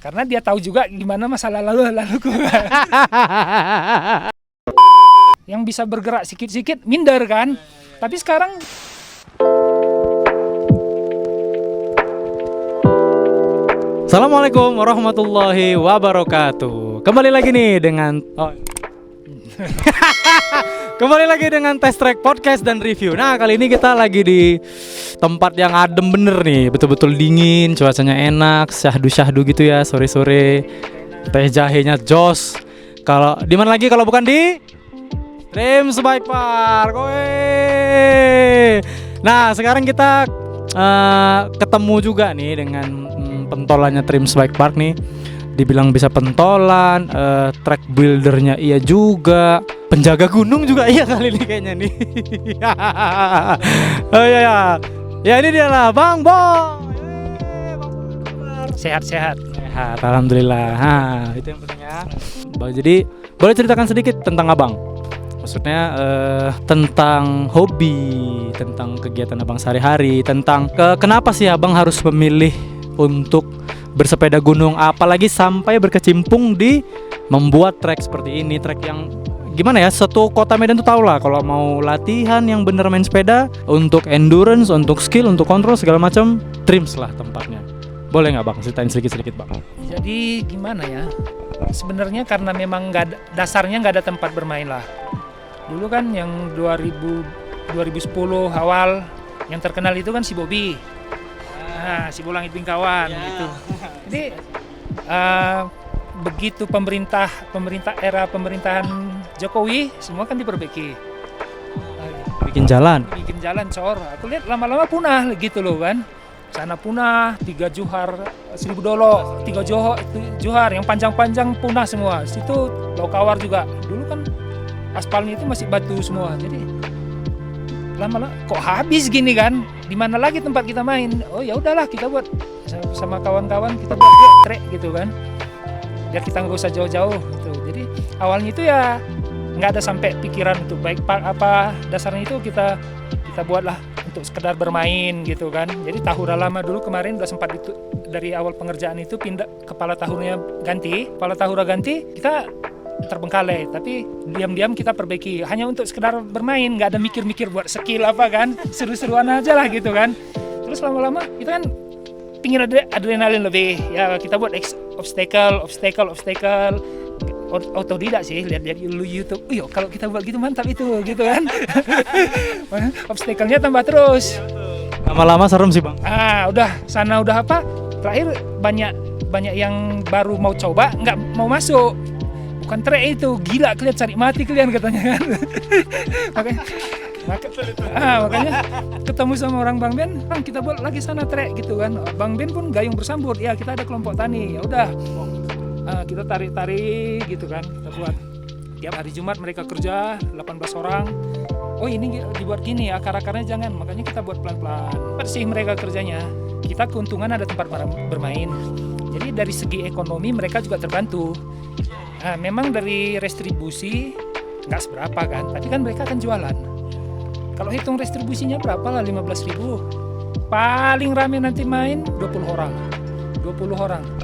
Karena dia tahu juga gimana masa lalu-laluku. Yang bisa bergerak sikit-sikit minder kan. Tapi sekarang Assalamualaikum warahmatullahi wabarakatuh. Kembali lagi nih dengan Kembali lagi dengan Test Track Podcast dan Review. Nah, kali ini kita lagi di tempat yang adem bener nih. Betul-betul dingin, cuacanya enak, syahdu-syahdu gitu ya, sore-sore. Teh jahenya jos. Kalau di mana lagi kalau bukan di Trims Bike Park. Woi. Nah, sekarang kita ketemu juga nih dengan pentolannya Trims Bike Park nih. Dibilang bisa pentolan, track buildernya iya juga, penjaga gunung juga iya kali ini kayaknya nih. Oh iya ya. Ya ini dia lah Bang Bong. sehat-sehat. Sehat, alhamdulillah. Itu yang penting ya. Bang, jadi boleh ceritakan sedikit tentang Abang? Maksudnya tentang hobi, tentang kegiatan Abang sehari-hari, tentang kenapa sih Abang harus memilih untuk bersepeda gunung, apalagi sampai berkecimpung di membuat trek seperti ini, trek yang gimana ya, satu kota Medan tuh tau lah kalau mau latihan yang bener main sepeda, untuk endurance, untuk skill, untuk kontrol segala macam, Trims lah tempatnya. Boleh nggak Bang ceritain sedikit Bang? Jadi gimana ya? Sebenarnya karena memang dasarnya nggak ada tempat bermain lah. Dulu kan yang 2010 awal yang terkenal itu kan si Bobby. Nah, si Bolangit Bingkawan gitu. Jadi begitu era pemerintahan Jokowi semua kan diperbaiki. Bikin jalan. Cor. Aku lihat lama-lama punah gitu loh kan. Sana punah, 3 Johar, 1000 Dolok, 3 Johar yang panjang-panjang punah semua. Situ Lokawar juga. Dulu kan aspalnya itu masih batu semua. Jadi lama-lama kok habis gini kan, di mana lagi tempat kita main? Oh ya udahlah, kita buat sama kawan-kawan, kita buat trek gitu kan, biar kita nggak usah jauh-jauh gitu. Jadi awalnya itu ya nggak ada sampai pikiran untuk bike park apa, dasarnya itu kita buatlah untuk sekedar bermain gitu kan. Jadi tahura lama dulu kemarin udah sempat itu dari awal pengerjaan itu pindah, kepala tahurnya ganti, kita terbengkalai, tapi diam-diam kita perbaiki hanya untuk sekedar bermain, nggak ada mikir-mikir buat skill apa kan, seru-seruan aja lah gitu kan. Terus lama-lama kita kan pingin ada adrenalin lebih ya, kita buat obstacle otodidak sih, lihat YouTube. Kalau kita buat gitu mantap itu gitu kan. Obstacle-nya tambah terus, Lama-lama serem sih Bang. udah apa terakhir banyak yang baru mau coba nggak mau masuk. Bukan trek itu, gila kalian, cari mati kalian katanya kan. Makanya ketemu sama orang Bang Ben, Bang kita buat lagi sana trek gitu kan. Bang Ben pun gayung bersambut, ya kita ada kelompok tani, ya udah kita tarik gitu kan, kita buat. Tiap hari Jumat mereka kerja 18 orang. Oh ini dibuat gini, akar-akarnya jangan, makanya kita buat pelan-pelan. Sih mereka kerjanya, kita keuntungan ada tempat bermain. Jadi dari segi ekonomi mereka juga terbantu. Memang dari restribusi nggak seberapa kan, tapi kan mereka kan jualan. Kalau hitung restribusinya berapa lah, 15.000. Paling rame nanti main 20 orang.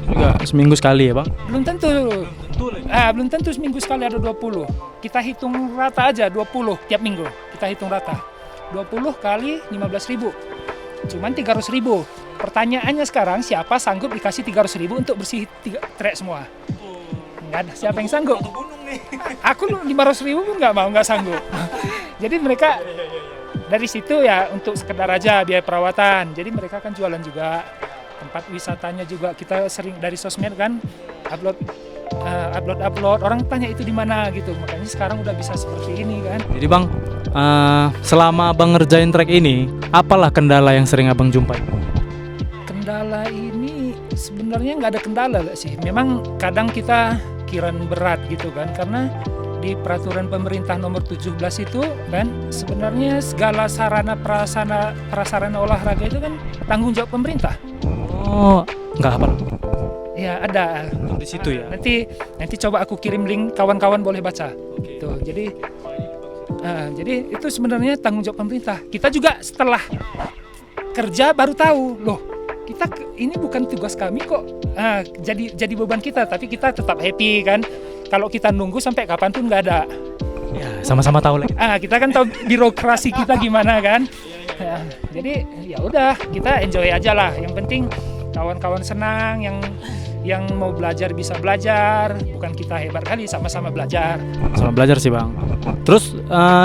Juga seminggu sekali ya Bang? Belum tentu. Belum tentu seminggu sekali ada 20. Kita hitung rata aja 20 tiap minggu. Kita hitung rata. 20 kali 15.000. Cuman 300.000. Pertanyaannya sekarang, siapa sanggup dikasih 300.000 untuk bersih trek semua? Nggak ada, siapa yang sanggup? Aku 500.000 pun nggak sanggup. Jadi mereka dari situ ya untuk sekedar aja biaya perawatan. Jadi mereka kan jualan juga, tempat wisatanya juga kita sering dari sosmed kan upload. Orang tanya itu di mana gitu. Makanya sekarang udah bisa seperti ini kan. Jadi Bang, selama Abang ngerjain trek ini, apalah kendala yang sering Abang jumpai? Kendala ini sebenarnya nggak ada kendala sih. Memang kadang kita pikiran berat gitu kan, karena di peraturan pemerintah nomor 17 itu kan sebenarnya segala sarana prasarana olahraga itu kan tanggung jawab pemerintah. Oh, nggak apa? Ya ada di situ ya. Nanti coba aku kirim link, kawan-kawan boleh baca. Tuh, jadi itu sebenarnya tanggung jawab pemerintah. Kita juga setelah kerja baru tahu loh, ini bukan tugas kami kok. Jadi beban kita, tapi kita tetap happy kan. Kalau kita nunggu sampai kapanpun nggak ada. Ya, sama-sama tahu lagi. Kita kan tahu birokrasi kita gimana kan. Jadi ya udah, kita enjoy aja lah. Yang penting kawan-kawan senang, yang mau belajar bisa belajar. Bukan kita hebat kali, sama-sama belajar. Sama belajar sih Bang. Terus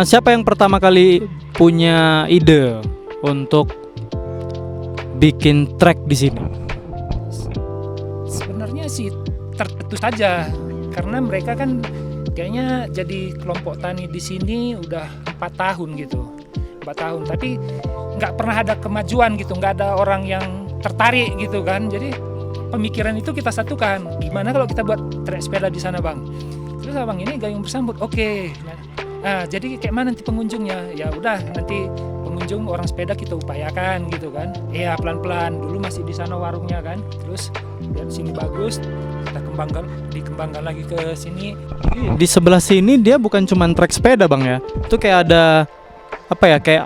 siapa yang pertama kali punya ide untuk bikin track di sini? Sebenarnya sih tercetus saja, karena mereka kan kayaknya jadi kelompok tani di sini udah 4 tahun gitu. 4 tahun, tapi nggak pernah ada kemajuan gitu, nggak ada orang yang tertarik gitu kan. Jadi pemikiran itu kita satukan, gimana kalau kita buat trek sepeda di sana Bang. Terus abang ini gayung bersambut, oke. Jadi kayak mana nanti pengunjungnya? Ya udah, nanti pengunjung orang sepeda kita upayakan gitu kan. Iya, pelan-pelan, dulu masih di sana warungnya kan. Terus dan sini bagus, kita dikembangkan lagi ke sini. Di sebelah sini dia bukan cuma trek sepeda Bang ya. Itu kayak ada apa ya, kayak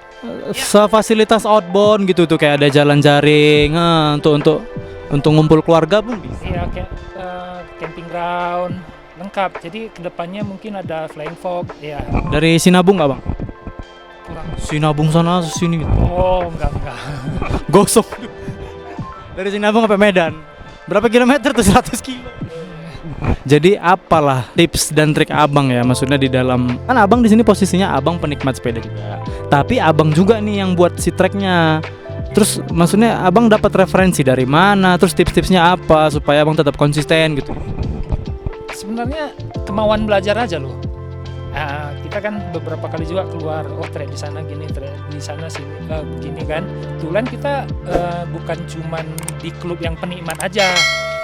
fasilitas outbound gitu tuh, kayak ada jalan jaring untuk ngumpul keluarga pun bisa. Iya, kayak camping ground lengkap. Jadi kedepannya mungkin ada flying fox. Ya. Dari Sinabung nggak Bang? Kurang. Sinabung sana sini gitu. Oh, enggak. Gosok. Dari Sinabung sampai Medan. Berapa kilometer tuh? 100 kilo. Jadi apalah tips dan trik abang ya, maksudnya di dalam, kan abang di sini posisinya abang penikmat sepeda juga, tapi abang juga nih yang buat si treknya. Terus maksudnya abang dapat referensi dari mana, terus tips-tipsnya apa supaya abang tetap konsisten gitu? Sebenarnya kemauan belajar aja loh. Kita kan beberapa kali juga keluar, trek di sana gini, trek di sana sini begini kan. Kebetulan kita bukan cuman di klub yang penikmat aja,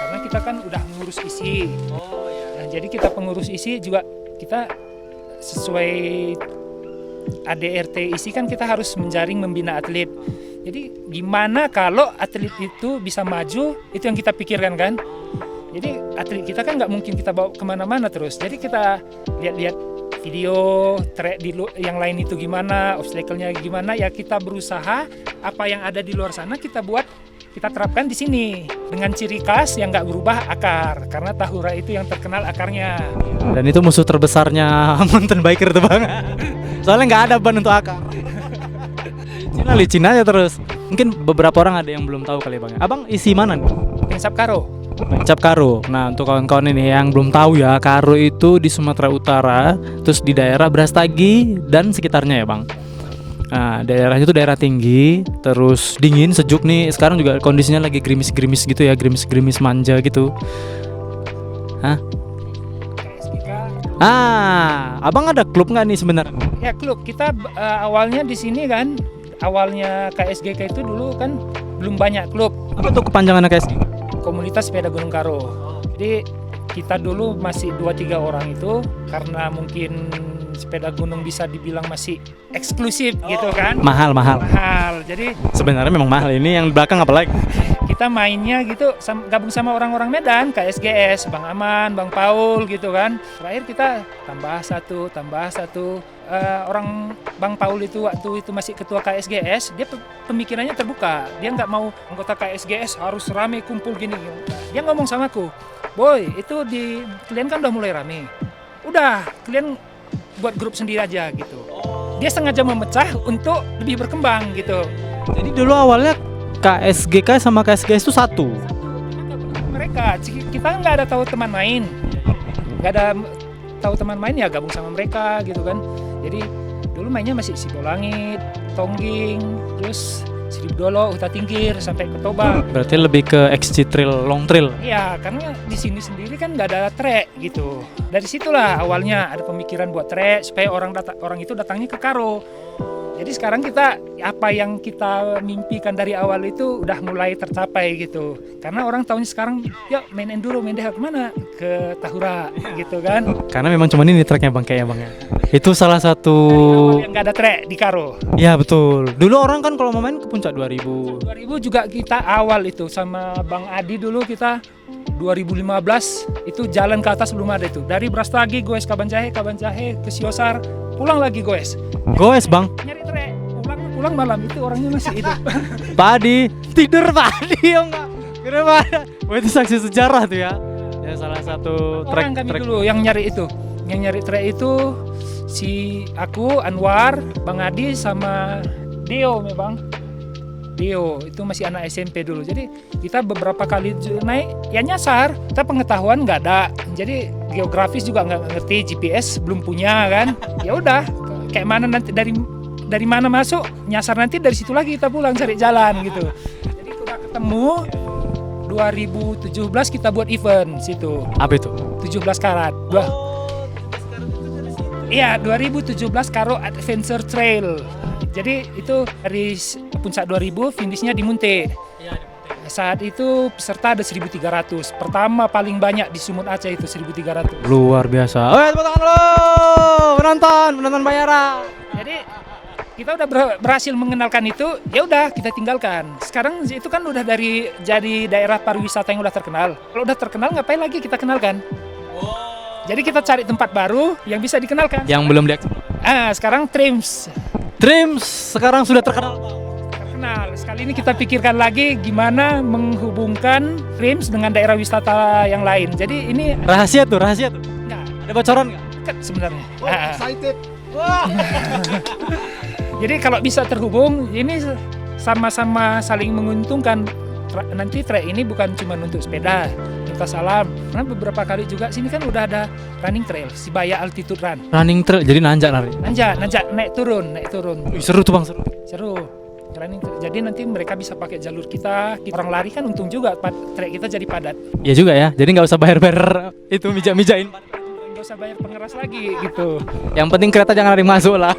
karena kita kan udah ngurus isi. Nah, jadi kita pengurus isi juga, kita sesuai ADRT isi kan kita harus menjaring membina atlet. Jadi gimana kalau atlet itu bisa maju, itu yang kita pikirkan kan. Jadi atlet kita kan nggak mungkin kita bawa kemana-mana terus. Jadi kita lihat-lihat video trek di yang lain itu gimana, obstacle-nya gimana, ya kita berusaha apa yang ada di luar sana kita terapkan di sini dengan ciri khas yang nggak berubah, akar, karena Tahura itu yang terkenal akarnya. Dan itu musuh terbesarnya mountain biker tuh Bang. Soalnya nggak ada ban untuk akar. Cina licin aja terus. Mungkin beberapa orang ada yang belum tahu kali Bang. Abang isi mana nih? Pencap Karo. Pencap Karo. Nah, untuk kawan-kawan ini yang belum tahu ya, Karo itu di Sumatera Utara, terus di daerah Brastagi dan sekitarnya ya Bang. Nah, daerahnya itu daerah tinggi, terus dingin, sejuk nih. Sekarang juga kondisinya lagi gerimis-gerimis gitu ya, gerimis-gerimis manja gitu. Hah? KSGK. Abang ada klub nggak nih sebenarnya? Ya klub, kita awalnya di sini kan, awalnya KSGK itu dulu kan belum banyak klub. Apa tuh kepanjangannya KSG? Komunitas Sepeda Gunung Karo. Jadi kita dulu masih 2-3 orang itu, karena mungkin sepeda gunung bisa dibilang masih eksklusif gitu kan. Mahal. Jadi Sebenarnya memang mahal, ini yang belakang apalagi? kita mainnya gitu gabung sama orang-orang Medan, KSGS, Bang Aman, Bang Paul gitu kan. Terakhir kita tambah satu. Orang Bang Paul itu waktu itu masih ketua KSGS, dia pemikirannya terbuka. Dia nggak mau anggota KSGS harus rame kumpul gini. Dia ngomong sama aku, "Boy, itu kalian kan udah mulai rame. Udah, kalian buat grup sendiri aja gitu." Dia sengaja memecah untuk lebih berkembang gitu. Jadi dulu awalnya KSGK sama KSGS itu satu. Mereka, kita nggak ada tahu teman main, ya gabung sama mereka gitu kan. Jadi dulu mainnya masih Sibolangit, Tongging, terus Sribdolo, Huta Tingkir sampai ke Toba. Berarti lebih ke XC Trail, long trail. Iya, karena di sini sendiri kan nggak ada trek gitu. Dari situlah awalnya ada pemikiran buat trek supaya orang itu datangnya ke Karo. Jadi sekarang kita, apa yang kita mimpikan dari awal itu udah mulai tercapai gitu. Karena orang tahunya sekarang, yuk main enduro, main DH kemana? Ke Tahura gitu kan. Karena memang cuma ini treknya Bang, kayaknya Bang ya. Itu salah satu yang nggak ada trek di Karo. Ya betul. Dulu orang kan kalau mau main ke puncak 2000 juga kita awal itu sama Bang Adi dulu, kita 2015 itu jalan ke atas belum ada itu. Dari Brastagi goes Kabanjahe ke Siosar, pulang lagi goes. Goes Bang. Nyari trek, pulang pulang malam itu orangnya masih hidup. Padi tidur Padi ya enggak? Kenapa? Wah itu saksi sejarah tuh ya. Ya salah satu Orang kami dulu yang nyari itu. Yang nyari trek itu si aku, Anwar, Bang Adi sama Dio memang. Dio itu masih anak SMP dulu. Jadi kita beberapa kali naik ya nyasar. Kita pengetahuan nggak ada. Jadi geografis juga nggak ngerti, GPS belum punya kan. Ya udah kayak mana nanti dari mana masuk nyasar, nanti dari situ lagi kita pulang cari jalan gitu. Jadi udah ketemu 2017 kita buat event situ. Apa itu? 17 karat. Iya, 2017 Karo Adventure Trail. Jadi itu dari puncak 2000, finishnya di Munte. Saat itu peserta ada 1.300. Pertama paling banyak di Sumut Aceh itu 1.300. Luar biasa. Tepuk tangan lo, penonton bayaran. Jadi kita udah berhasil mengenalkan itu, ya udah kita tinggalkan. Sekarang itu kan udah jadi daerah pariwisata yang udah terkenal. Kalau udah terkenal ngapain lagi kita kenalkan? Jadi kita cari tempat baru yang bisa dikenalkan. Yang belum dieksplor. Sekarang Trims Sekarang sudah terkenal. terkenal. Sekali ini kita pikirkan lagi gimana menghubungkan Trims dengan daerah wisata yang lain. Jadi ini Rahasia tuh. enggak Ada bocoran nggak? dekat sebenarnya. Excited. Jadi kalau bisa terhubung, ini sama-sama saling menguntungkan. Nanti trek ini bukan cuma untuk sepeda, lintas alam. Karena beberapa kali juga sini kan udah ada running trail, Sibaya Altitude Run. Running trail, jadi nanjak lari. Nanjak, naik turun. Wih, seru tuh bang, seru. Seru. Running trail. Jadi nanti mereka bisa pakai jalur kita. Orang lari kan untung juga, trek kita jadi padat. Iya juga ya, jadi nggak usah bayar itu mijak-mijain. Nggak usah bayar pengeras lagi gitu. Yang penting kereta jangan ada yang masuk lah.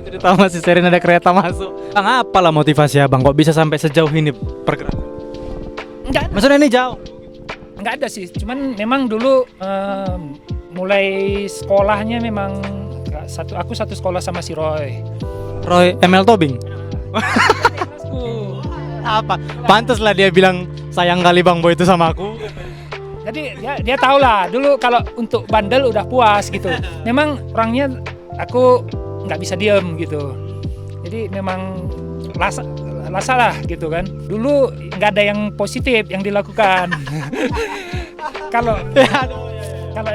Terutama si Serin ada kereta masuk. Bang, apalah motivasi abang kok bisa sampai sejauh ini pergerakan? Enggak ada. Maksudnya ini jauh? Enggak ada sih, cuman memang dulu mulai sekolahnya memang aku satu sekolah sama si Roy. Roy ML Tobing? Apa? Pantes lah dia bilang sayang kali Bang Boy itu sama aku. Jadi dia tahu lah dulu kalau untuk bandel udah puas gitu. Memang orangnya aku nggak bisa diem gitu. Jadi memang lasa lah gitu kan. Dulu nggak ada yang positif yang dilakukan. Kalau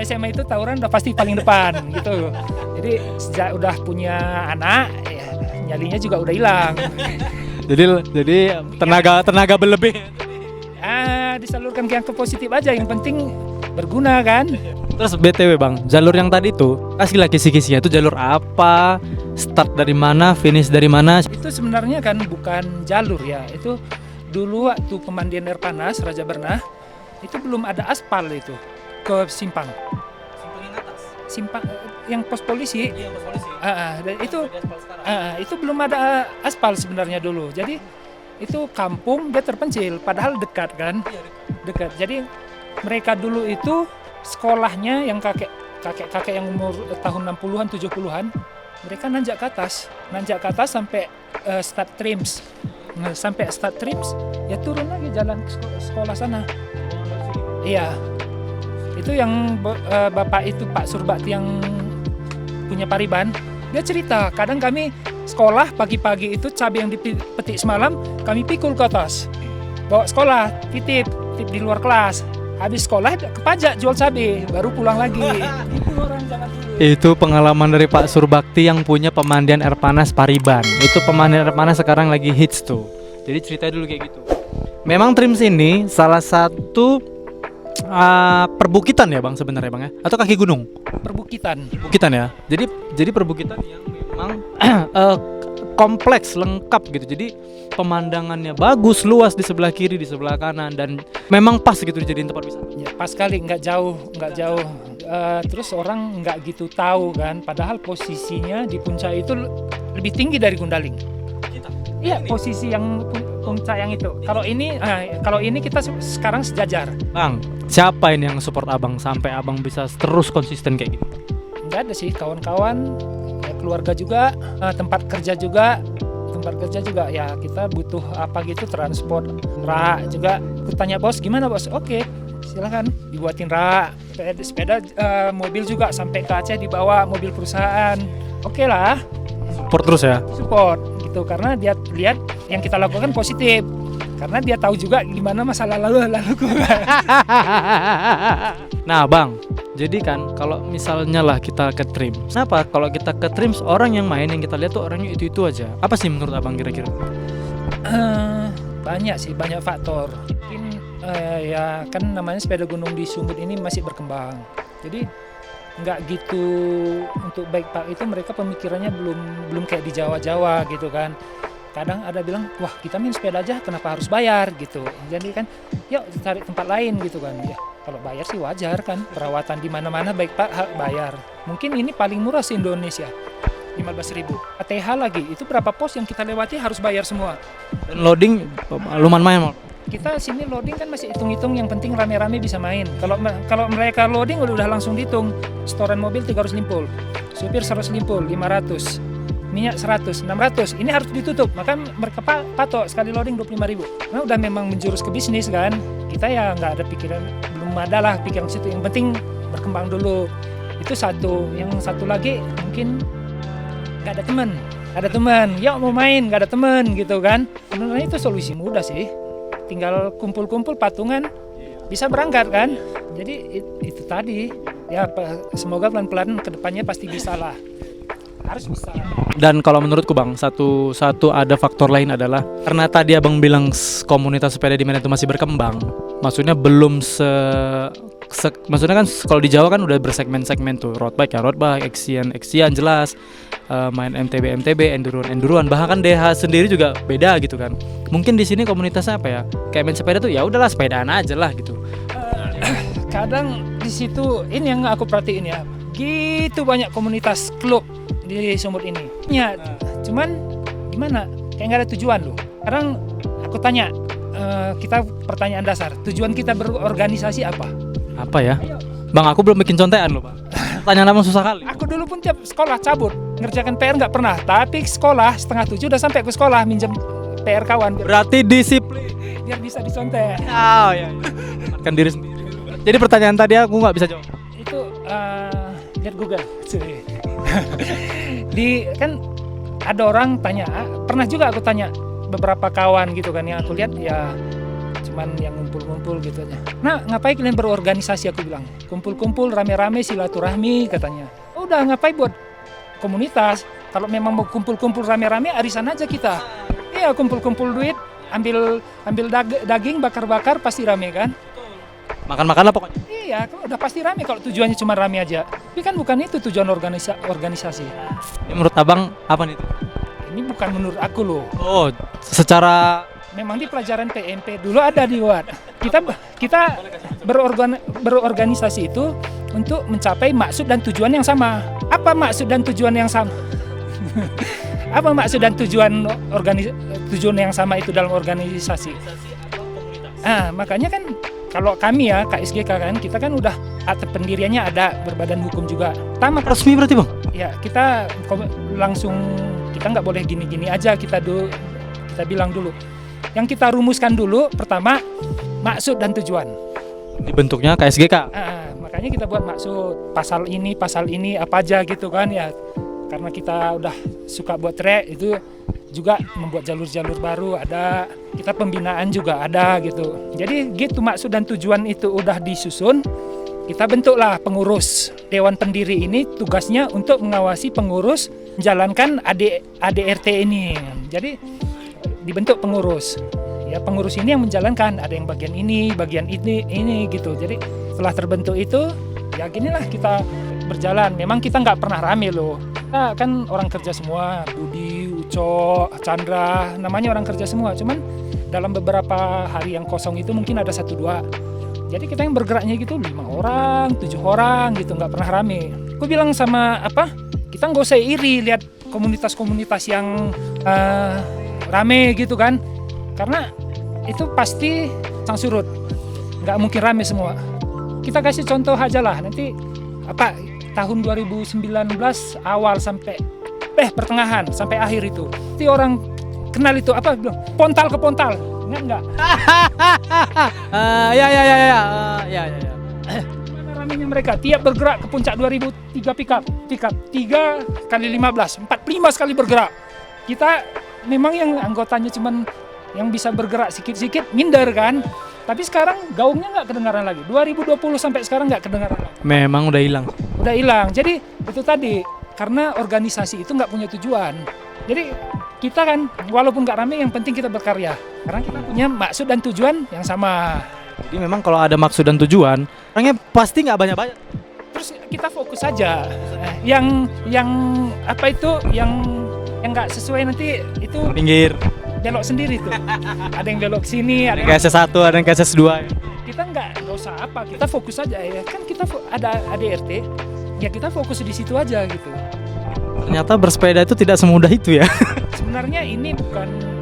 SMA itu tawuran udah pasti paling depan gitu. Jadi sejak udah punya anak, ya, nyalinya juga udah hilang. Jadi tenaga berlebih. Disalurkan ke yang ke positif aja, yang penting berguna kan. Terus BTW Bang, jalur yang tadi tuh kasih lagi kisi-kisinya itu jalur apa? Start dari mana, finish dari mana? Itu sebenarnya kan bukan jalur ya. Itu dulu waktu pemandian air panas Raja Bernah itu belum ada aspal itu ke simpang. Simpang yang pos polisi. Dan itu belum ada aspal sebenarnya dulu. Jadi itu kampung dia terpencil, padahal dekat kan, dekat. Jadi mereka dulu itu sekolahnya yang kakek yang umur tahun 60-an 70-an, mereka nanjak ke atas sampai start Trims. Nah, sampai start Trims ya turun lagi jalan ke sekolah sana. Iya, itu yang bapak itu Pak Surbakti yang punya Pariban, dia cerita kadang kami sekolah pagi-pagi itu cabai yang dipetik semalam kami pikul ke atas, bawa sekolah, titip di luar kelas. Habis sekolah kepajak jual cabai, baru pulang lagi. Itu orang zaman dulu. Itu pengalaman dari Pak Surbakti yang punya pemandian air panas Pariban. Itu pemandian air panas sekarang lagi hits tuh. Jadi cerita dulu kayak gitu. Memang Trims ini salah satu perbukitan ya Bang sebenarnya Bang ya? Atau kaki gunung? Perbukitan ya. Jadi perbukitan yang memang kompleks, lengkap gitu. Jadi pemandangannya bagus, luas di sebelah kiri, di sebelah kanan, dan memang pas gitu dijadiin tempat wisata. Ya, pas sekali, nggak jauh. Terus orang nggak gitu tahu kan, padahal posisinya di puncak itu lebih tinggi dari Gundaling. Iya, posisi yang puncak yang itu. Kalau ini kita sekarang sejajar. Bang, siapa ini yang support abang sampai abang bisa terus konsisten kayak gitu? Nggak ada sih, kawan-kawan, ya, keluarga juga, tempat kerja juga ya kita butuh apa gitu, transport, rak juga. Aku tanya bos, gimana bos? Oke, silakan dibuatin rak, sepeda, mobil juga sampai ke Aceh dibawa mobil perusahaan. Oke lah. Support terus ya. Support. gitu, karena dia lihat yang kita lakukan positif, karena dia tahu juga gimana masa lalu gue. Nah bang, jadi kan kalau misalnya lah kita ke trim, kenapa kalau kita ke trim orang yang main yang kita lihat tuh orangnya itu aja? Apa sih menurut abang kira-kira? Banyak sih, banyak faktor. Mungkin ya kan namanya sepeda gunung di Sumut ini masih berkembang, jadi nggak gitu untuk bike park itu mereka pemikirannya belum kayak di Jawa gitu kan. Kadang ada bilang, wah kita main sepeda aja kenapa harus bayar gitu, jadi kan yuk cari tempat lain gitu kan. Ya kalau bayar sih wajar kan, perawatan di mana-mana bike park bayar. Mungkin ini paling murah di Indonesia, 15.000. ATH lagi itu berapa pos yang kita lewati harus bayar semua. Dan loading lumayan main. Kita sini loading kan masih hitung-hitung, yang penting rame-rame bisa main. Kalau mereka loading udah langsung dihitung. Setoran mobil 350, supir 150, 500, minyak 100, 600. Ini harus ditutup, maka mereka patok sekali loading 25.000. Nah udah memang menjurus ke bisnis kan. Kita ya nggak ada pikiran, belum ada lah pikiran situ. Yang penting berkembang dulu. Itu satu. Yang satu lagi mungkin nggak ada teman. Ya mau main nggak ada teman gitu kan. Sebenarnya itu solusi mudah sih. Tinggal kumpul-kumpul patungan bisa berangkat kan. Jadi itu tadi ya, semoga pelan-pelan kedepannya pasti bisa lah, harus bisa. Dan kalau menurutku bang, satu ada faktor lain adalah karena tadi abang bilang komunitas sepeda di Medan itu masih berkembang. Maksudnya belum maksudnya kan kalau di Jawa kan udah bersegmen-segmen tuh, road bike ya road bike, Exian jelas, main MTB, enduroan, bahkan DH sendiri juga beda gitu kan. Mungkin di sini komunitasnya apa ya? Kayak main sepeda tuh ya udahlah sepedaan aja lah gitu. Kadang di situ ini yang aku perhatiin ya, gitu banyak komunitas klub di Sumut ini. Ya, cuman gimana? Kayak nggak ada tujuan loh. Sekarang aku tanya, kita pertanyaan dasar, tujuan kita berorganisasi apa? Apa ya? Bang, aku belum bikin contekan loh bang. Tanya abang susah kali. Aku dulu pun tiap sekolah cabut, ngerjakan PR nggak pernah. Tapi sekolah 6:30 udah sampai ke sekolah minjem PR kawan. Berarti disiplin. Biar bisa dicontek. Oh ya. Kan diri sendiri. Jadi pertanyaan tadi aku nggak bisa jawab. Itu lihat Google. Kan ada orang tanya, pernah juga aku tanya beberapa kawan gitu kan yang aku lihat ya cuman yang ngumpul-ngumpul gitu aja. Nah, ngapain kalian berorganisasi, aku bilang. Kumpul-kumpul rame-rame silaturahmi katanya. Udah ngapain buat komunitas? Kalau memang mau kumpul-kumpul rame-rame arisan aja kita. Iya, kumpul-kumpul duit, ambil daging bakar-bakar pasti rame kan? Makan-makan lah pokoknya. Iya, udah pasti rame kalau tujuannya cuma rame aja. Tapi kan bukan itu tujuan organisasi. Ini menurut abang apa nih? Ini bukan menurut aku loh. Oh, secara memang di pelajaran PMP dulu ada di WAD. Kita berorganisasi itu untuk mencapai maksud dan tujuan yang sama. Apa maksud dan tujuan yang sama? Apa maksud dan tujuan yang sama itu dalam organisasi? Makanya kan kalau kami ya KSGK kan, kita kan udah akte pendiriannya ada, berbadan hukum juga. Tamat resmi berarti bang? Ya kita langsung, kita nggak boleh gini-gini aja, kita bilang dulu. Yang kita rumuskan dulu pertama maksud dan tujuan. Dibentuknya KSGK. Makanya kita buat maksud, pasal ini apa aja gitu kan ya. Karena kita udah suka buat trek, itu juga membuat jalur-jalur baru ada, kita pembinaan juga ada gitu. Jadi gitu maksud dan tujuan itu udah disusun, kita bentuklah pengurus. Dewan pendiri ini tugasnya untuk mengawasi pengurus menjalankan ADRT ini. Jadi dibentuk pengurus. Ya pengurus ini yang menjalankan, ada yang bagian ini gitu. Jadi setelah terbentuk itu, ya ginilah kita berjalan. Memang kita nggak pernah rame loh. Kita kan orang kerja semua, Budi, Uco, Chandra, namanya orang kerja semua. Cuman dalam beberapa hari yang kosong itu mungkin ada 1-2. Jadi kita yang bergeraknya gitu 5 orang, 7 orang gitu, nggak pernah rame. Aku bilang sama kita nggak usah iri lihat komunitas-komunitas yang rame gitu kan. Karena itu pasti sang surut, nggak mungkin rame semua. Kita kasih contoh aja lah, nanti tahun 2019 awal sampai pertengahan sampai akhir itu. Nanti orang kenal itu pontal ke pontal, enggak? Ya. Gimana ramenya mereka? Tiap bergerak ke puncak 2003 pickup 3 kali 15, 45 sekali bergerak. Kita memang yang anggotanya cuman yang bisa bergerak sikit-sikit minder kan. Tapi sekarang gaungnya nggak kedengaran lagi. 2020 sampai sekarang nggak kedengaran lagi. Memang udah hilang. Udah hilang. Jadi itu tadi, karena organisasi itu nggak punya tujuan. Jadi kita kan walaupun nggak rame, yang penting kita berkarya. Karena kita punya maksud dan tujuan yang sama. Jadi memang kalau ada maksud dan tujuan, orangnya pasti nggak banyak-banyak. Terus kita fokus saja. Yang apa itu yang nggak sesuai nanti itu Pinggir. belok sendiri tuh. Ada yang belok sini, ada Ada yang ke SS1, ada yang ke SS2. kita nggak usah apa, kita fokus aja ya kan, kita ada ADRT ya, kita fokus di situ aja gitu. Ternyata bersepeda itu tidak semudah itu ya. Sebenarnya ini bukan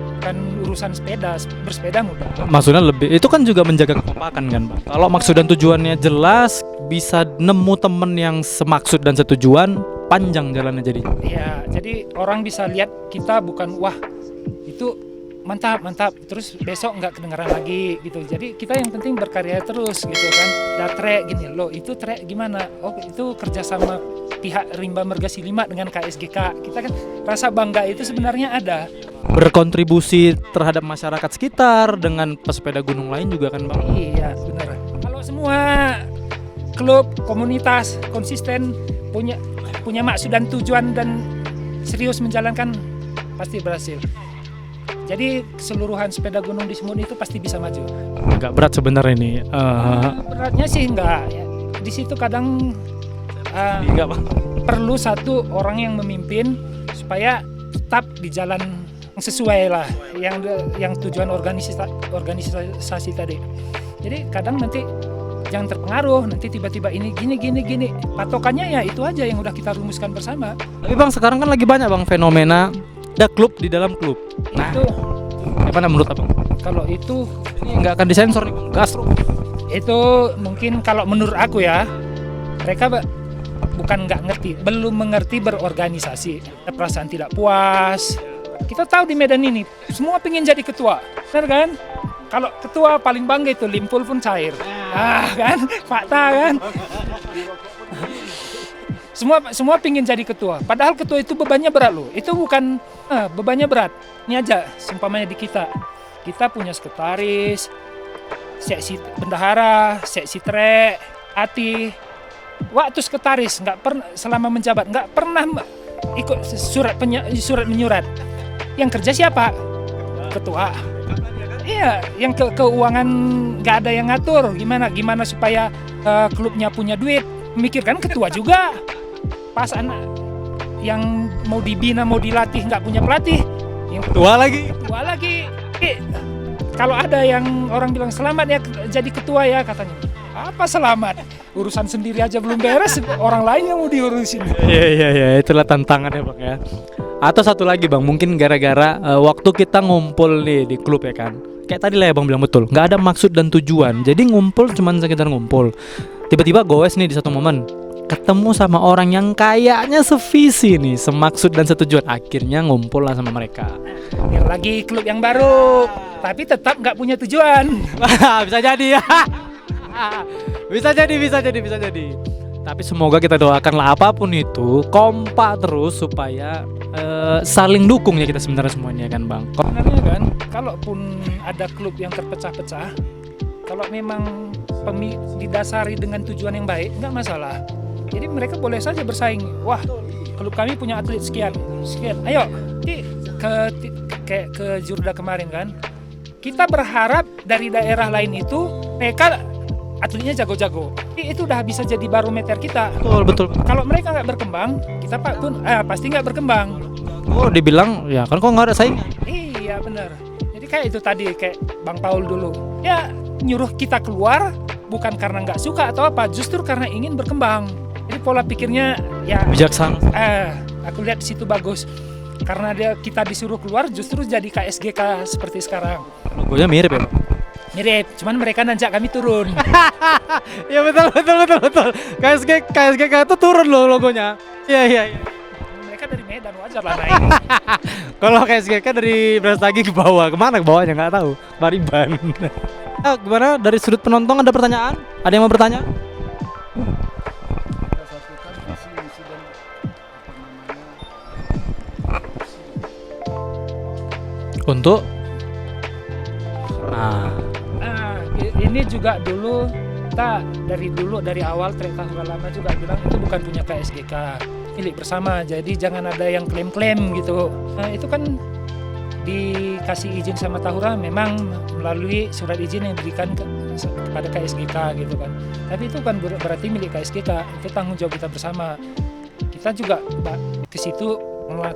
urusan sepeda, bersepeda mudah. Maksudnya lebih, itu kan juga menjaga kekompakan kan Bang. Kalau maksud dan tujuannya jelas, bisa nemu temen yang semaksud dan setujuan, panjang jalannya jadi. Ya, jadi orang bisa lihat kita bukan wah itu mantap terus besok nggak kedengaran lagi gitu. Jadi kita yang penting berkarya terus gitu kan. Ada trek gini loh, itu trek gimana? Oh itu kerjasama pihak Rimba Mergasi 5 dengan KSGK. Kita kan rasa bangga itu sebenarnya ada. Berkontribusi terhadap masyarakat sekitar dengan pesepeda gunung lain juga kan Bang. Iya benar. Kalau semua klub komunitas konsisten punya maksud dan tujuan dan serius menjalankan, pasti berhasil. Jadi keseluruhan sepeda gunung di Simun itu pasti bisa maju. Agak berat sebenarnya ini. Beratnya sih enggak. Ya. Di situ kadang Enggak Bang. perlu satu orang yang memimpin supaya tetap di jalan yang sesuai lah, yang tujuan organisasi tadi. Jadi kadang nanti jangan terpengaruh, nanti tiba-tiba ini gini. Patokannya ya itu aja yang udah kita rumuskan bersama. Tapi Bang sekarang kan lagi banyak Bang fenomena ada klub di dalam klub. Nah, Itu gimana menurut Abang? kalau itu Ini nggak akan disensor nih Bang. Gas. itu mungkin kalau menurut aku ya, mereka bukan nggak ngerti, belum mengerti berorganisasi. Ada perasaan tidak puas. Kita tahu di Medan ini semua pengen jadi ketua, benar kan? Kalau ketua paling bangga itu limpul pun cair, kan, fakta kan? Semua pingin jadi ketua. Padahal ketua itu bebannya berat loh. Itu bukan bebannya berat. Ini aja, seumpamanya di kita punya sekretaris, seksi bendahara, seksi trek, ati. Waktu sekretaris nggak pernah selama menjabat nggak pernah ikut surat menyurat. Yang kerja siapa? Ketua. Iya, yang keuangan nggak ada yang ngatur. Gimana supaya klubnya punya duit? Mikirkan ketua juga. Pas anak yang mau dibina, mau dilatih nggak punya pelatih, yang Tua lagi. Kalau ada yang orang bilang selamat ya jadi ketua ya, katanya apa selamat, urusan sendiri aja belum beres, orang lain yang mau diurusin. Iya, itulah tantangannya Bang ya. Atau satu lagi Bang, mungkin gara-gara waktu kita ngumpul nih di klub ya kan, kayak tadi lah ya Bang bilang betul, nggak ada maksud dan tujuan, jadi ngumpul cuman sekedar ngumpul. Tiba-tiba goes nih di satu momen, ketemu sama orang yang kayaknya sevisi nih, semaksud dan setujuan, akhirnya ngumpul lah sama mereka. Yang lagi klub yang baru, tapi tetap nggak punya tujuan. Bisa jadi ya. Bisa jadi. Tapi semoga kita doakanlah apapun itu kompak terus supaya saling dukung ya kita sebenarnya semuanya kan Bang. Sebenarnya kan, kalaupun ada klub yang terpecah-pecah, kalau memang didasari dengan tujuan yang baik, nggak masalah. Jadi mereka boleh saja bersaing. Wah, klub kami punya atlet sekian. Ayo, ke Jurda kemarin kan, kita berharap dari daerah lain itu mereka atletnya jago-jago. Itu udah bisa jadi barometer kita. Betul. Kalau mereka nggak berkembang, kita pun pasti nggak berkembang. Oh, dibilang ya kan kok nggak ada saing. Iya benar. Jadi kayak itu tadi, kayak Bang Paul dulu. Ya nyuruh kita keluar bukan karena nggak suka atau apa, justru karena ingin berkembang. Jadi pola pikirnya ya Bijaksana. Aku lihat di situ bagus. Karena kita disuruh keluar, justru jadi KSGK seperti sekarang. Logonya mirip ya Bang? Mirip, cuman mereka nanjak kami turun. Ya betul. KSGK itu turun loh logonya. Iya. Mereka dari Medan, wajar lah naik. Kalau KSGK dari Brastagi ke bawah, kemana ke bawahnya nggak tahu. Bariban. Gimana dari sudut penonton, ada pertanyaan? Ada yang mau bertanya? Untuk nah, Ini juga dulu kita dari awal trek Tahura Lama juga bilang itu bukan punya KSGK, milik bersama. Jadi jangan ada yang klaim-klaim gitu. Nah, itu kan dikasih izin sama Tahura memang melalui surat izin yang diberikan kepada KSGK gitu kan. Tapi itu kan berarti milik KSGK, itu tanggung jawab kita bersama. Kita juga ke situ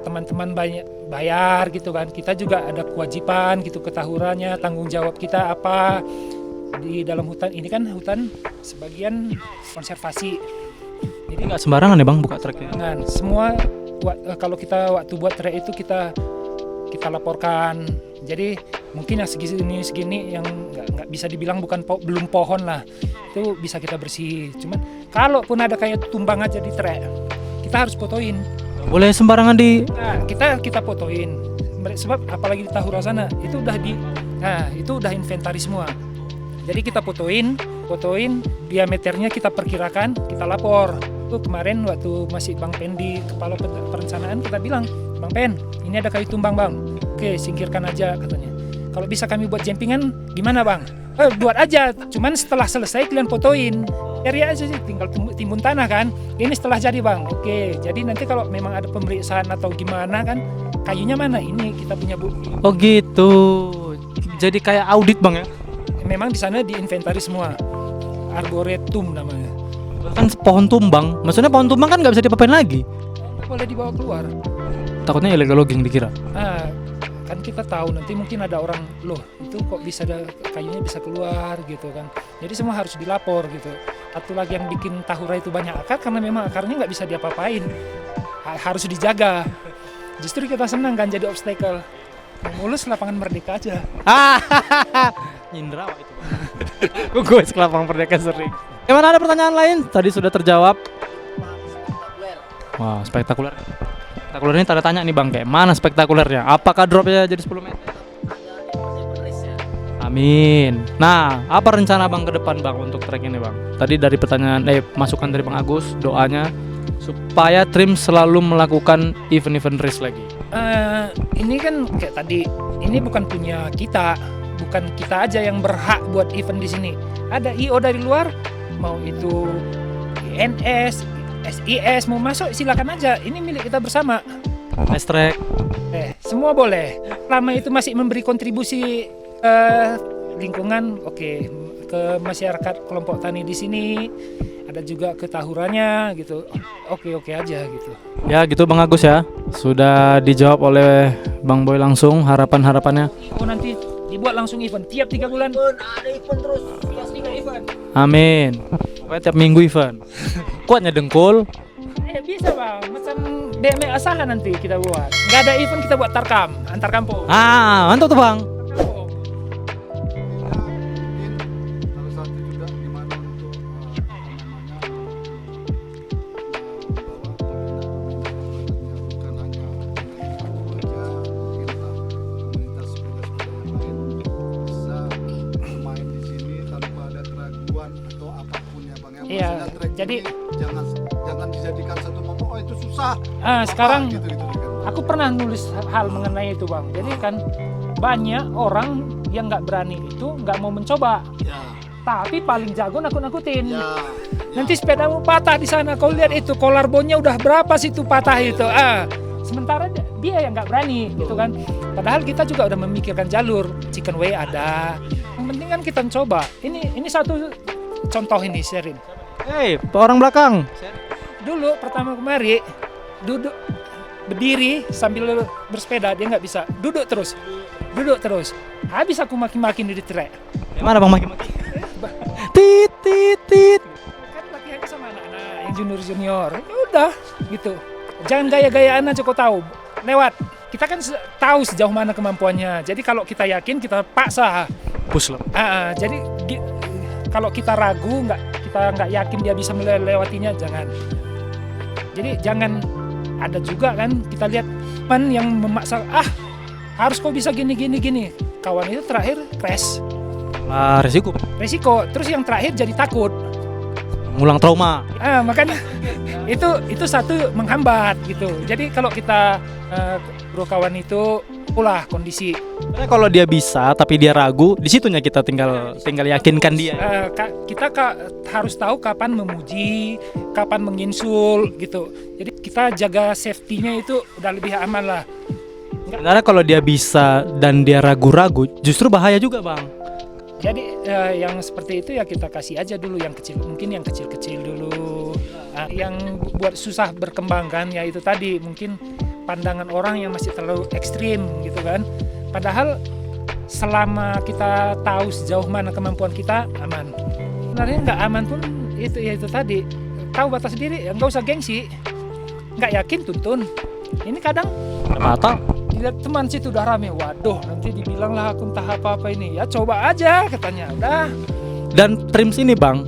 teman-teman banyak bayar gitu kan. Kita juga ada kewajiban gitu ke Tahuranya, tanggung jawab kita apa di dalam hutan. Ini kan hutan sebagian konservasi. Jadi nggak sembarangan ya Bang buka treknya. Jangan semua kalau kita waktu buat trek itu kita laporkan. Jadi mungkin yang segini yang nggak bisa dibilang belum pohon lah, itu bisa kita bersih. Cuman kalaupun ada kayak tumbang aja di trek, kita harus fotoin. Boleh sembarangan di. Nah, kita fotoin. Sebab apalagi di Tahura sana itu udah inventaris semua. Jadi kita fotoin diameternya kita perkirakan, kita lapor. Itu kemarin waktu masih Bang Pen di kepala perencanaan kita bilang, Bang Pen, ini ada kayu tumbang Bang. Oke, singkirkan aja katanya. Kalau bisa kami buat jempingan, gimana Bang? Buat aja, cuman setelah selesai kalian fotoin. Cari aja sih, tinggal timbun tanah kan. Ini setelah jadi Bang. Oke, jadi nanti kalau memang ada pemeriksaan atau gimana kan, kayunya mana? Ini kita punya bukti. Oh gitu. Jadi kayak audit Bang ya? Memang di sana diinventaris semua. Arboretum namanya. Kan pohon tumbang. Maksudnya pohon tumbang kan nggak bisa diapa-apain lagi. Boleh dibawa keluar. Takutnya illegal logging dikira. Kan kita tahu nanti mungkin ada orang, loh itu kok bisa ada kayunya bisa keluar gitu kan. Jadi semua harus dilapor gitu. Satu lagi yang bikin Tahura itu banyak akar karena memang akarnya nggak bisa diapa-apain. Harus dijaga. Justru kita senang kan jadi obstacle. Mulus lapangan Merdeka aja. Indra itu. Gue ke lapangan Merdeka sering. Gimana, ada pertanyaan lain? Tadi sudah terjawab. Wah, spektakuler. Spektakuler ini tanda tanya nih Bang, kayak mana spektakulernya? Apakah dropnya jadi 10 meter? Amin. Nah, apa rencana Bang ke depan Bang untuk trek ini Bang? Tadi dari pertanyaan masukan dari Bang Agus, doanya supaya Trim selalu melakukan event-event race lagi. Ini kan kayak tadi, ini bukan punya kita, bukan kita aja yang berhak buat event di sini. Ada IO dari luar, mau itu INS, SIS mau masuk silakan aja. Ini milik kita bersama. Fast track. Semua boleh. Lama itu masih memberi kontribusi lingkungan, ke masyarakat kelompok tani di sini. Ada juga ke Tahuranya gitu. Oke aja gitu. Ya gitu Bang Agus ya. Sudah dijawab oleh Bang Boy langsung harapan-harapannya. Nanti dibuat langsung event tiap 3 bulan. Ada event terus, tiap 3 event. Amin. Pokoknya tiap minggu event. Kuatnya dengkul. Bisa Bang, macam DME asahan nanti kita buat. Nggak ada event kita buat tarkam, antar kampung. Mantap tuh Bang. Iya, jadi jangan dijadikan satu momok, itu susah. Sekarang gitu. aku pernah nulis hal mengenai itu Bang. Jadi kan banyak orang yang nggak berani itu nggak mau mencoba. Ya. Tapi paling jago nakut-nakutin. Ya. Nanti sepedamu patah di sana. Kau lihat itu collarbone-nya udah berapa sih itu patah itu. Sementara dia yang nggak berani gitu kan. Padahal kita juga udah memikirkan jalur. Chicken way ada. Yang penting kan kita coba. Ini satu contoh ini sharing. Orang belakang. Dulu pertama kemari duduk berdiri sambil bersepeda dia nggak bisa. Duduk terus. Habis aku maki-maki di trek. Gimana Bang maki-maki? Tit. Kan latihannya sama anak-anak yang junior. Ya udah gitu. Jangan gaya-gayaan aja kau tahu. Lewat. Kita kan tahu sejauh mana kemampuannya. Jadi kalau kita yakin kita paksa. Push lah. Jadi kalau kita ragu kita nggak yakin dia bisa melewatinya, jangan. Jadi jangan ada juga kan kita lihat teman yang memaksa harus kau bisa gini. Kawan itu terakhir crash. Resiko. Terus yang terakhir jadi takut. Ngulang trauma. Makanya itu satu menghambat gitu. Jadi kalau kita bro kawan itu Itulah kondisi. Karena kalau dia bisa tapi dia ragu, di situnya kita tinggal yakinkan dia. Kita harus tahu kapan memuji, kapan menginsul gitu. Jadi kita jaga safety-nya itu udah lebih aman lah. Sebenarnya kalau dia bisa dan dia ragu-ragu, justru bahaya juga bang. Jadi yang seperti itu ya kita kasih aja dulu yang kecil, mungkin yang kecil-kecil dulu. Yang buat susah berkembang kan, ya itu tadi mungkin pandangan orang yang masih terlalu ekstrim gitu kan. Padahal selama kita tahu sejauh mana kemampuan kita, aman. Sebenarnya nggak aman pun itu tadi, tahu batas diri, ya nggak usah gengsi. Nggak yakin tuntun. Ini kadang Mata. dilihat teman situ udah rame, waduh nanti dibilang lah aku entah apa ini. Ya coba aja katanya, udah. Dan Trims ini bang,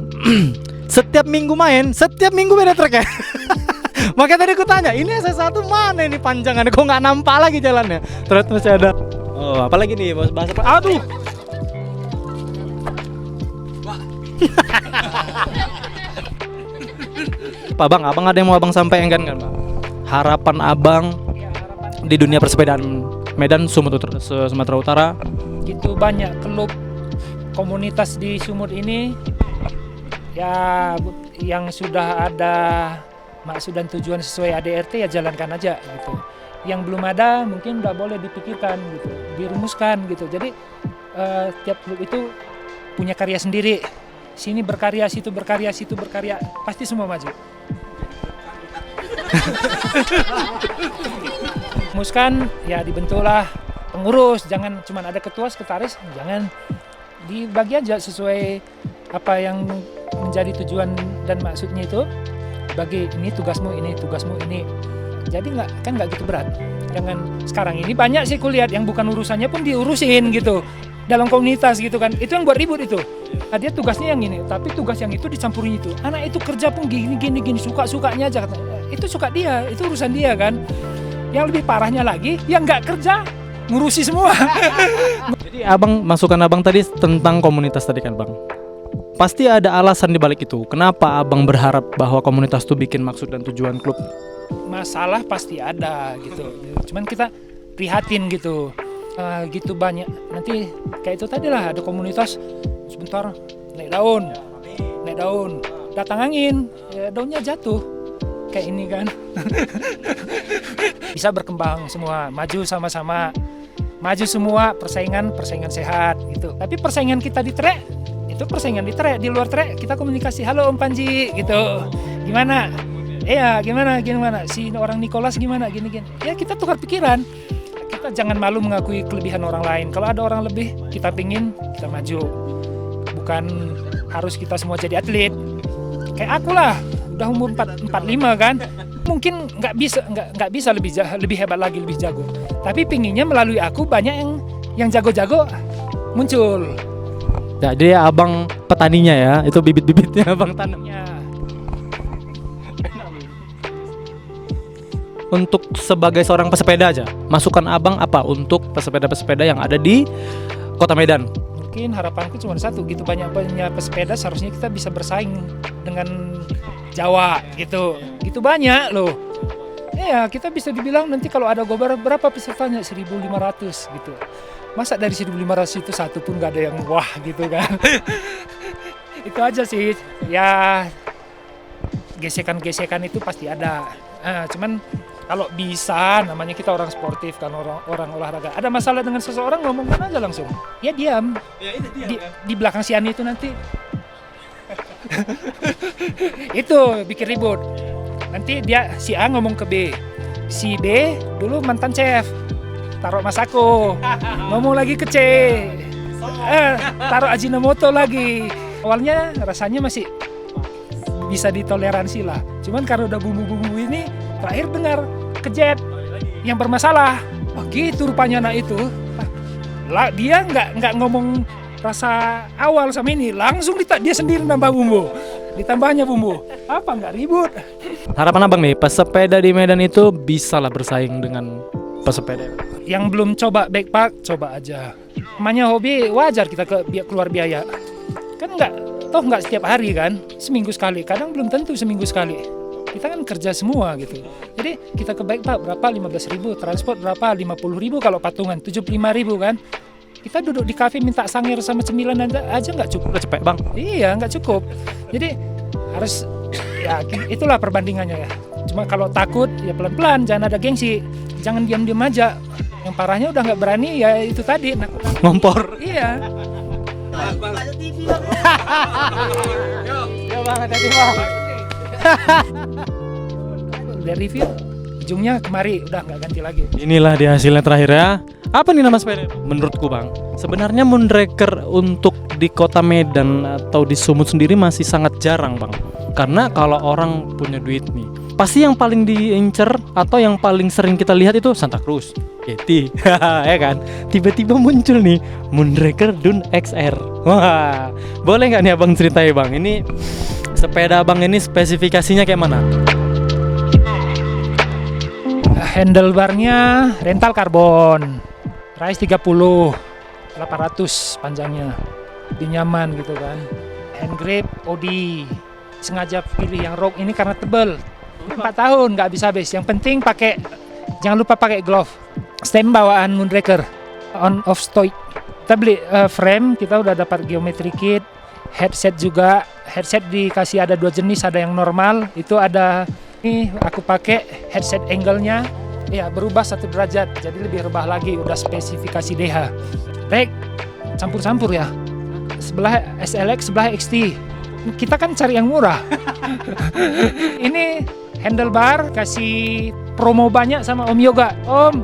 setiap minggu beda trek ya. Makanya tadi aku tanya, ini SS1 mana ini panjangannya, kok nggak nampak lagi jalannya. Terus masih ada. Oh, apalagi nih bahasa apa? Aduh. Pak bang, abang ada yang mau abang sampaikan kan bang? Harapan abang di dunia persepedaan Medan Sumatera Utara. Gitu banyak klub komunitas di Sumut ini ya yang sudah ada maksud dan tujuan sesuai ADRT ya jalankan aja gitu. Yang belum ada mungkin udah boleh dipikirkan gitu, dirumuskan gitu. Jadi tiap klub itu punya karya sendiri. Sini berkarya, situ berkarya, pasti semua maju. Rumuskan ya dibentuklah pengurus, jangan cuma ada ketua sekretaris, jangan, dibagi aja sesuai apa yang menjadi tujuan dan maksudnya itu. Bagi ini tugasmu ini. Jadi nggak gitu berat. Jangan sekarang ini banyak sih kulihat yang bukan urusannya pun diurusin gitu dalam komunitas gitu kan. Itu yang buat ribut itu. Nah, dia tugasnya yang ini, tapi tugas yang itu dicampurin itu. Anak itu kerja pun gini sukanya aja katanya. Itu suka dia, itu urusan dia kan. Yang lebih parahnya lagi, yang nggak kerja ngurusi semua. Jadi abang, masukan abang tadi tentang komunitas tadi kan bang, pasti ada alasan di balik itu. Kenapa abang berharap bahwa komunitas itu bikin maksud dan tujuan klub? Masalah pasti ada gitu. Cuman kita prihatin gitu. Gitu banyak. Nanti kayak itu tadi lah, ada komunitas sebentar naik daun, datang angin, ya daunnya jatuh. Kayak ini kan. Bisa berkembang semua, maju sama-sama. Maju semua, persaingan sehat gitu. Tapi persaingan kita di trek, itu persaingan di trek, di luar trek kita komunikasi, halo Om Panji gitu. Gimana? Gimana? Si orang Nicholas gimana? Gini. Ya kita tukar pikiran. Kita jangan malu mengakui kelebihan orang lain. Kalau ada orang lebih, kita pingin, kita maju. Bukan harus kita semua jadi atlet. Kayak aku lah, udah umur 45 kan. Mungkin nggak bisa lebih hebat lagi, lebih jago. Tapi pinginnya melalui aku banyak yang jago-jago muncul. Jadi abang petaninya ya, itu bibit-bibitnya abang tanamnya. Untuk sebagai seorang pesepeda aja, masukan abang apa untuk pesepeda-pesepeda yang ada di Kota Medan? Mungkin harapanku cuma satu, gitu banyak pesepeda seharusnya kita bisa bersaing dengan Jawa gitu. Gitu banyak loh. Ya kita bisa dibilang nanti kalau ada gobar berapa pesertanya, 1.500 gitu. Masa dari 1.500 itu satu pun gak ada yang wah gitu kan. Itu aja sih. Ya gesekan-gesekan itu pasti ada. Cuman kalau bisa, namanya kita orang sportif kan, orang olahraga. Ada masalah dengan seseorang, ngomongkan aja langsung. Ya diam. Di belakang si Ani itu nanti. Itu bikin ribut. Nanti si A ngomong ke B. Si B dulu mantan chef. Taruh Masako. Ngomong lagi ke C. Taruh Ajinomoto lagi. Awalnya rasanya masih bisa ditoleransi lah. Cuman karena udah bumbu-bumbu ini, terakhir dengar kejet yang bermasalah. Oh gitu rupanya anak itu. Dia nggak ngomong rasa awal sama ini, langsung dia sendiri nambah bumbu. Ditambahnya bumbu. Apa nggak ribut? Harapan abang nih, pesepeda di Medan itu bisa lah bersaing dengan pesepeda yang belum coba backpack, coba aja. Namanya hobi, wajar kita keluar biaya. Kan nggak setiap hari kan, seminggu sekali. Kadang belum tentu seminggu sekali. kita kan kerja semua gitu. Jadi kita ke bike park berapa 15.000, transport berapa 50.000 kalau patungan 75.000 kan. Kita duduk di kafe minta sangir sama cemilan aja nggak cukup. Udah cepet bang. Iya nggak cukup. Jadi harus ya itulah perbandingannya ya. Cuma kalau takut ya pelan-pelan, jangan ada gengsi, jangan diam-diam aja. Yang parahnya udah nggak berani ya itu tadi Ngompor. Iya. Ya bang, hati-hati bang. Dari review ujungnya kemari udah nggak ganti lagi. Inilah dia hasilnya terakhir ya. Apa nih nama sepeda? Menurutku bang, sebenarnya Moonraker untuk di kota Medan atau di Sumut sendiri masih sangat jarang bang. Karena kalau orang punya duit nih, pasti yang paling diincer atau yang paling sering kita lihat itu Santa Cruz, Yeti, ya kan? Tiba-tiba muncul nih Moonraker Dune XR. Wah, boleh nggak nih abang ceritain bang? Ini sepeda abang ini spesifikasinya kayak mana? Handlebarnya rental karbon, Rise 30, 800 panjangnya, lebih nyaman gitu kan. Hand grip Audi, sengaja pilih yang rock ini karena tebel. 4 tahun nggak habis-habis. Yang penting jangan lupa pakai glove. Stem bawaan Moonraker, on off stock. Kita beli frame, kita udah dapat geometry kit, headset juga. Headset dikasih ada 2 jenis, ada yang normal, itu ada. Ini aku pakai headset angle-nya ya berubah 1 derajat, jadi lebih rebah lagi, udah spesifikasi DH. Rek campur-campur ya. Sebelah SLX, sebelah XT. Kita kan cari yang murah. Ini handlebar kasih promo banyak sama Om Yoga. Om,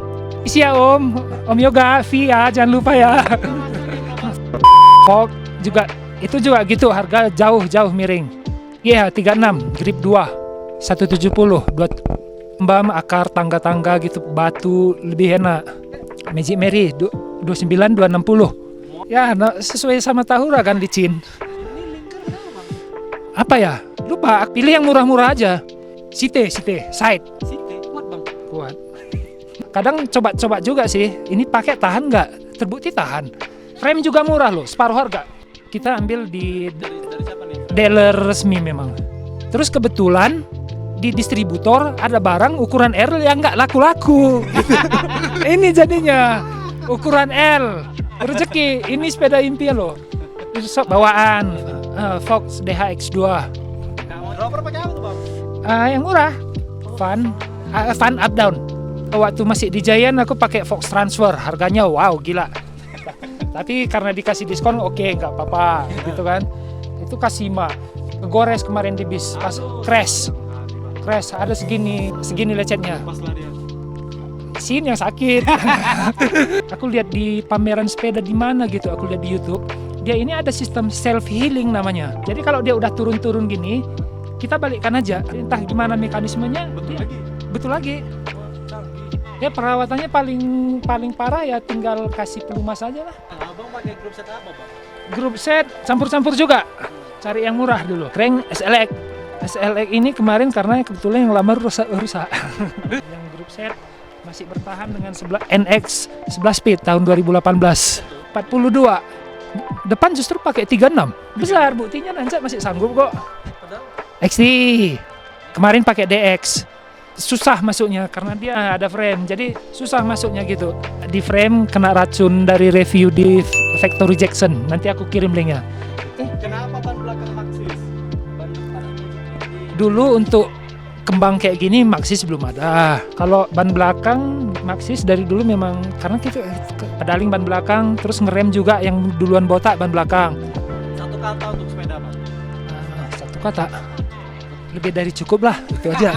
isi ya Om Yoga, V ya, jangan lupa ya. Fog juga, itu juga gitu, harga jauh miring. Iya, 36, grip 2. 170 mbam akar tangga-tangga gitu, batu lebih enak. Magic Mary 29 260. Ya, sesuai sama Tahura kan licin. Apa ya? Lupa, pilih yang murah-murah aja. Site, side. Kuat bang. Kuat. Kadang coba juga sih. Ini pakai tahan nggak? Terbukti tahan. Frame juga murah loh, separuh harga. Kita ambil di Dari siapa nih? dealer resmi memang. Terus kebetulan di distributor ada barang ukuran L yang nggak laku-laku. Ini jadinya ukuran L. Rezeki, ini sepeda impian loh. Bawaan Fox DHX2. Dropper pakai apa tuh bang? Yang murah, Fun up down. Waktu masih di Giant aku pakai Fox Transfer, harganya wow gila. Tapi karena dikasih diskon oke, nggak apa-apa gitu kan. Itu Kasima, ngegores kemarin di bis pas crash ada segini lecetnya. Sini yang sakit. Aku lihat di pameran sepeda di mana gitu, aku lihat di YouTube. Dia ini ada sistem self healing namanya. Jadi kalau dia udah turun gini, kita balikkan aja. Entah gimana mekanismenya, betul lagi. Ya perawatannya paling parah ya tinggal kasih pelumas aja lah. Abang pakai grup set apa bang? Grup set campur-campur juga. Cari yang murah dulu. Crank SLX ini kemarin karena kebetulan yang lama rusak. Yang grup set masih bertahan dengan NX 11 speed tahun 2018. 42. Depan justru pakai 36. Besar, buktinya nanjak masih sanggup kok. XT. Kemarin pakai DX. Susah masuknya karena dia ada frame, jadi susah masuknya gitu. Di frame kena racun dari review di Factory Jackson. Nanti aku kirim linknya. Kenapa ban belakang Maxxis? Dulu untuk kembang kayak gini Maxxis belum ada. Kalau ban belakang Maxxis dari dulu memang karena kita pedaling ban belakang, terus ngerem juga yang duluan botak ban belakang. Satu kata untuk sepeda bang? Satu kata, lebih dari cukup lah, itu aja.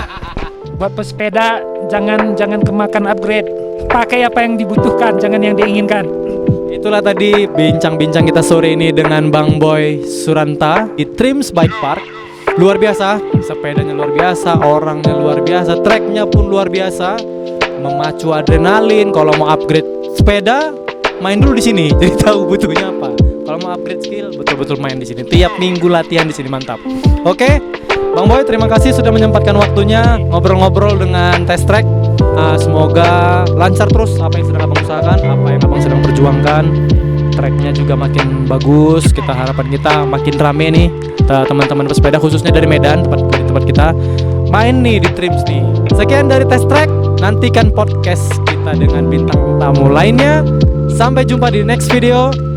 Buat pesepeda jangan kemakan upgrade. Pakai apa yang dibutuhkan, jangan yang diinginkan. Itulah tadi bincang-bincang kita sore ini dengan Bang Boy Suranta di Trims Bike Park. Luar biasa, sepedanya luar biasa, orangnya luar biasa, tracknya pun luar biasa, memacu adrenalin. Kalau mau upgrade sepeda, main dulu di sini, jadi tahu butuhnya apa. Kalau mau upgrade skill, betul-betul main di sini. Tiap minggu latihan di sini, mantap. Oke, Bang Boy, terima kasih sudah menyempatkan waktunya ngobrol-ngobrol dengan Test Track. Semoga lancar terus apa yang sedang abang usahakan, apa yang abang sedang perjuangkan. Tracknya juga makin bagus. Kita harapan kita makin rame nih teman-teman pesepeda khususnya dari Medan, tempat kita. main nih di Trims nih. Sekian dari Test Track. Nantikan podcast kita dengan bintang tamu lainnya. Sampai jumpa di next video.